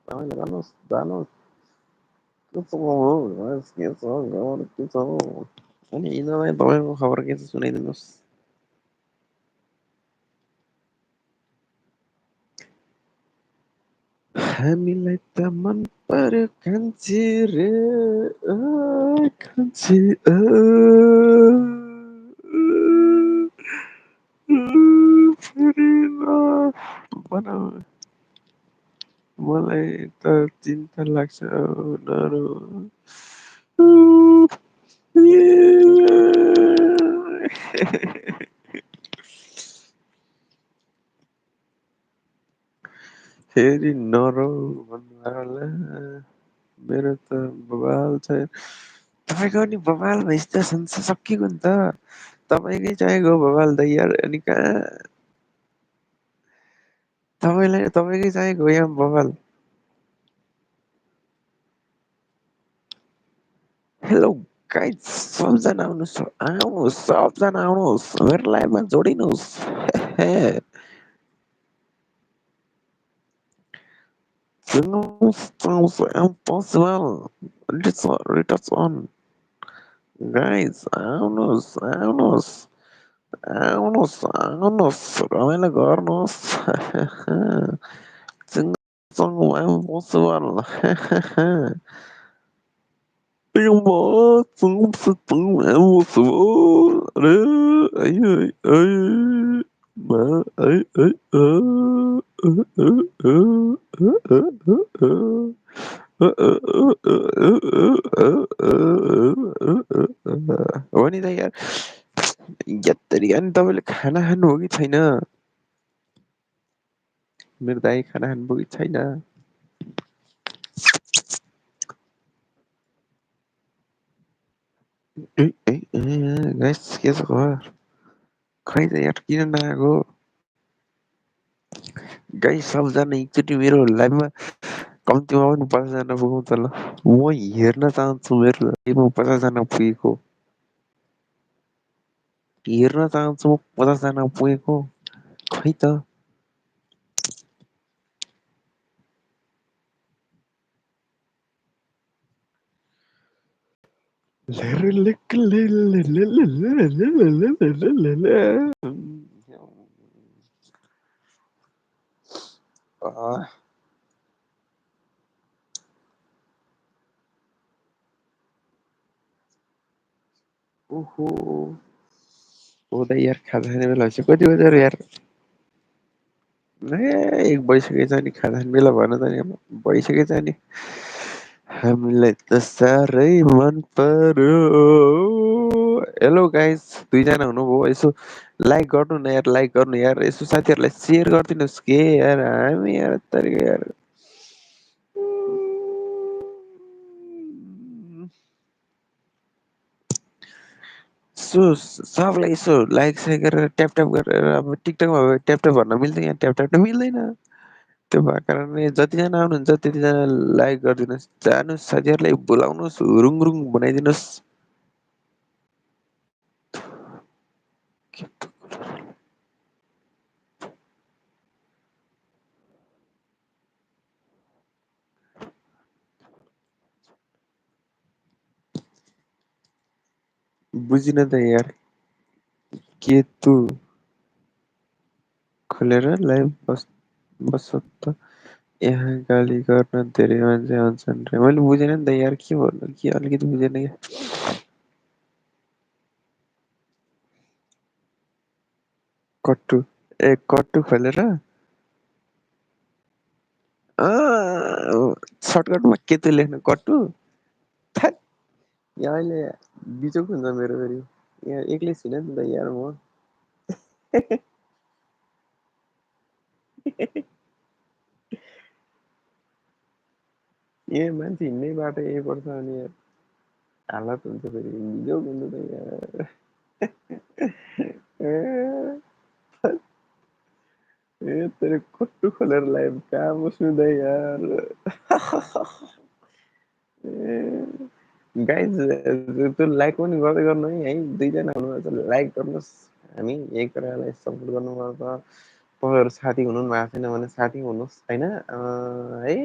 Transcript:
तपाईँले गर्नुहोस् जानुहोस् के छ गाउँमा के छ गाउँमा के छ अनि यिनीहरूलाई तपाईँको खबर के छ सुनाइदिनुहोस्। हामीलाई त मन पर्यो कान्छी रे कान्छी बनाऊ मलाई त चिन्ता लाग्छ उनीहरू फेरि नरौ भन्नु होला मेरो त बवाल छ तपाईँको नि बवाल भइसक्यो संसार सकिएको नि त तपाईँकै चाहिएको बवाल त यार अनि कहाँ तपाईँलाई तपाईँकै चाहिएको यहाँ बवाल। हेलो गाइज सबजना आउनुहोस् आउनुहोस् सबजना आउनुहोस् मेरो लाइभमा जोडिनुहोस् जोडिनुहोस् impossible रिटर्च अन गाइज आउनुहोस् आउनुहोस् आउनुहोस् आउनुहोस् रमाइलो गर्नुहोस् impossible हो नि त यार यत्तरी अनि तपाईँले खाना खानुभयो कि छैन मेरो दाइ खाना खानुभयो कि छैन गाइस के छ खबर खै त यार किन नआएको गाइस सबजना एकचोटि मेरो लाइभमा कम्तीमा पनि 50 जना पुगौँ त ल म हेर्न चाहन्छु मेरो लाइभमा 50 जना पुगेको हेर्न चाहन्छु म 50 जना पुगेको खै त ओहो हो त यार खाजा खाने बेला भइसक्यो कति बज्यो र यार ए 1 बजिसकेछ नि खाजा खाने बेला भन त नि अब भइसकेछ नि हामीलाई त साह्रै मन पर्यो हेलो गाइस 2 जना हुनुभयो यसो लाइक गर्नु न यार लाइक गर्नु यार यसो साथीहरूलाई सेयर गरिदिनुहोस् के यार हामी यार तरिका यार सो सबलाई यसो लाइक सेयर गरेर ट्याप ट्याप गरेर अब टिकटकमा भयो ट्याप ट्याप भन्न मिल्छ यहाँ ट्याप ट्याप त मिल्दैन त्यो भएको कारणले जतिजना आउनुहुन्छ त्यतिजना लाइक गरिदिनुहोस् जानुहोस् साथीहरूलाई बोलाउनुहोस् रुङ रुङ बनाइदिनुहोस् बुझिन त यार के तु खोलेर लाइभ बस त यहाँ गाली गर्न धेरै मान्छे आउँछन् रे मैले बुझेन नि त यार के भन्नु के अलिकति बुझेन क्या कट्टु ए कट्टु खोलेर सर्टकटमा के त लेख्नु कट्टु थ्याट यहाँ अहिले बिजोक हुन्छ मेरो फेरि यहाँ एक्लै छुइनँ नि त यार म ए मान्छे हिँड्नै बाटो यही पर्छ अनि यार हालत हुन्छ फेरि बिजोक हुन्छ त यार ए तेरो कट्टु खोलेर लाइभ कहाँ बस्नु त यार गाइज त्यो लाइक पनि गर्दै गर्नु है 2 जना हुनुहुन्छ लाइक गर्नुहोस् हामी एकअर्कालाई सपोर्ट गर्नुपर्छ तपाईँहरू साथी हुनु भएको छैन भने साथी हुनुहोस् होइन है